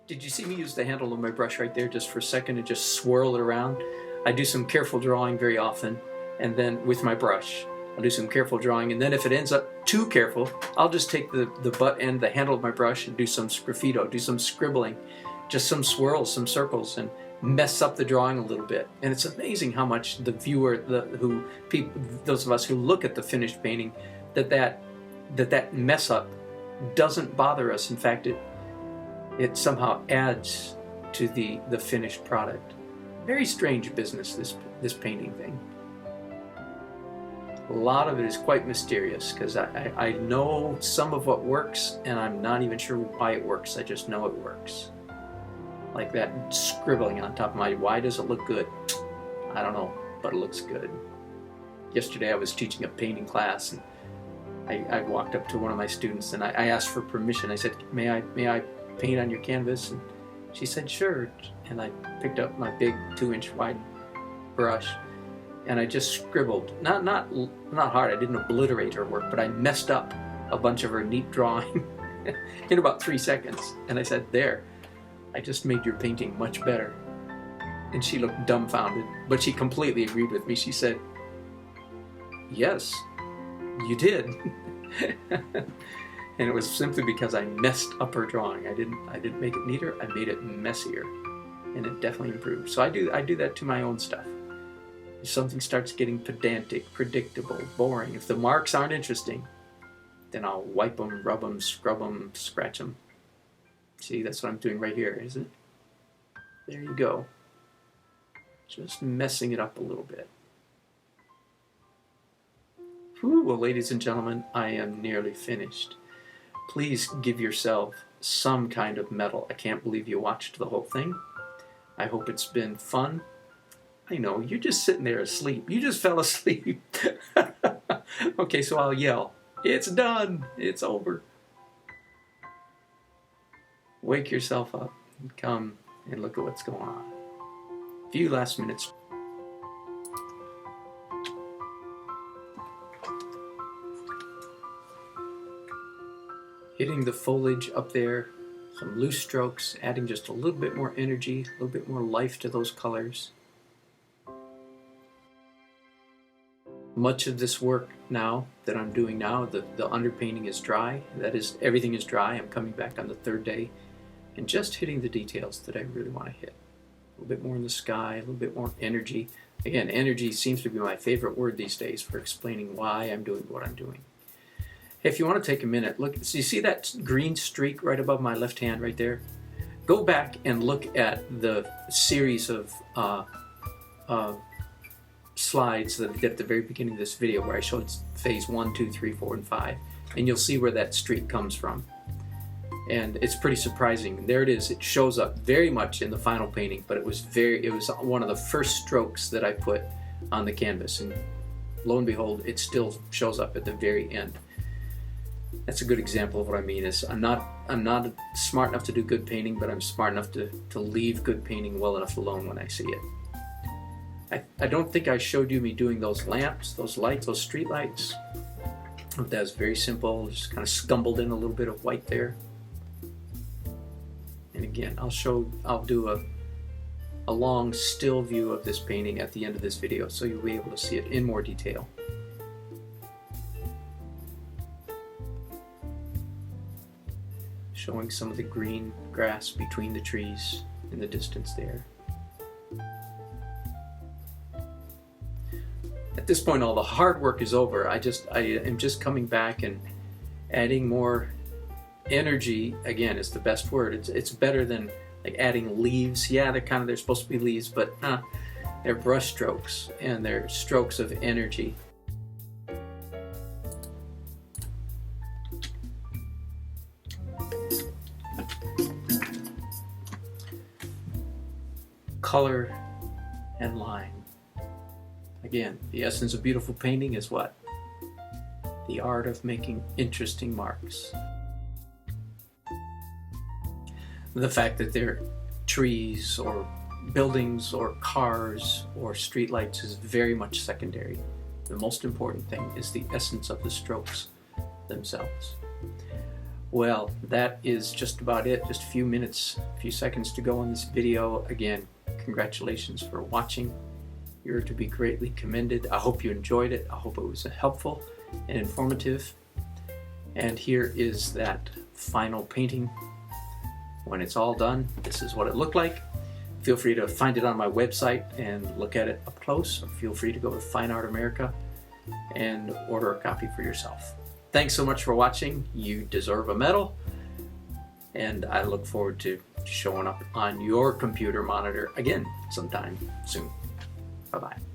Did you see me use the handle of my brush right there just for a second and just swirl it around? I do some careful drawing very often, and then with my brush, I'll do some careful drawing, and then if it ends up too careful, I'll just take the butt end, the handle of my brush, and do some graffito, do some scribbling, just some swirls, some circles, and mess up the drawing a little bit. And it's amazing how much the viewer, those of us who look at the finished painting, that mess up doesn't bother us. In fact, it somehow adds to the finished product. Very strange business, this painting thing. A lot of it is quite mysterious because I know some of what works and I'm not even sure why it works. I just know it works. Like that scribbling on top of why does it look good? I don't know, but it looks good. Yesterday I was teaching a painting class and I walked up to one of my students and I asked for permission. I said, may I paint on your canvas? And she said, sure. And I picked up my big 2-inch wide brush and I just scribbled. Not hard, I didn't obliterate her work, but I messed up a bunch of her neat drawing in about 3 seconds. And I said, there, I just made your painting much better. And she looked dumbfounded, but she completely agreed with me. She said, yes, you did. And it was simply because I messed up her drawing. I didn't make it neater, I made it messier. And it definitely improved. So I do that to my own stuff. If something starts getting pedantic, predictable, boring, if the marks aren't interesting, then I'll wipe them, rub them, scrub them, scratch them. See, that's what I'm doing right here, isn't it? There you go. Just messing it up a little bit. Whew, well, ladies and gentlemen, I am nearly finished. Please give yourself some kind of medal. I can't believe you watched the whole thing. I hope it's been fun. I know, you're just sitting there asleep. You just fell asleep. Okay, so I'll yell, it's done, it's over. Wake yourself up and come and look at what's going on. A few last minutes. Hitting the foliage up there, some loose strokes, adding just a little bit more energy, a little bit more life to those colors. Much of this work now that I'm doing now, the underpainting is dry. That is, everything is dry. I'm coming back on the 3rd day and just hitting the details that I really want to hit. A little bit more in the sky, a little bit more energy. Again, energy seems to be my favorite word these days for explaining why I'm doing what I'm doing. If you want to take a minute, look, so you see that green streak right above my left hand right there? Go back and look at the series of slides that I did at the very beginning of this video where I showed phase 1, 2, 3, 4, and 5, and you'll see where that streak comes from. And it's pretty surprising. There it is. It shows up very much in the final painting, but it was one of the first strokes that I put on the canvas, and lo and behold, it still shows up at the very end. That's a good example of what I mean. Is I'm not smart enough to do good painting, but I'm smart enough to leave good painting well enough alone when I see it. I don't think I showed you me doing those lamps, those lights, those street lights. That was very simple, just kind of scumbled in a little bit of white there. And again, I'll do a long still view of this painting at the end of this video, so you'll be able to see it in more detail. Showing some of the green grass between the trees in the distance there. At this point, all the hard work is over. I am just coming back and adding more energy. Again, is the best word. It's better than like adding leaves. Yeah, they're supposed to be leaves, but they're brush strokes and they're strokes of energy. Color and line. Again, the essence of beautiful painting is what? The art of making interesting marks. The fact that they're trees or buildings or cars or streetlights is very much secondary. The most important thing is the essence of the strokes themselves. Well, that is just about it. Just a few minutes, a few seconds to go on this video. Again, congratulations for watching. You're to be greatly commended. I hope you enjoyed it. I hope it was helpful and informative. And here is that final painting. When it's all done, this is what it looked like. Feel free to find it on my website and look at it up close, or feel free to go to Fine Art America and order a copy for yourself. Thanks so much for watching. You deserve a medal, and I look forward to showing up on your computer monitor again sometime soon. Bye-bye.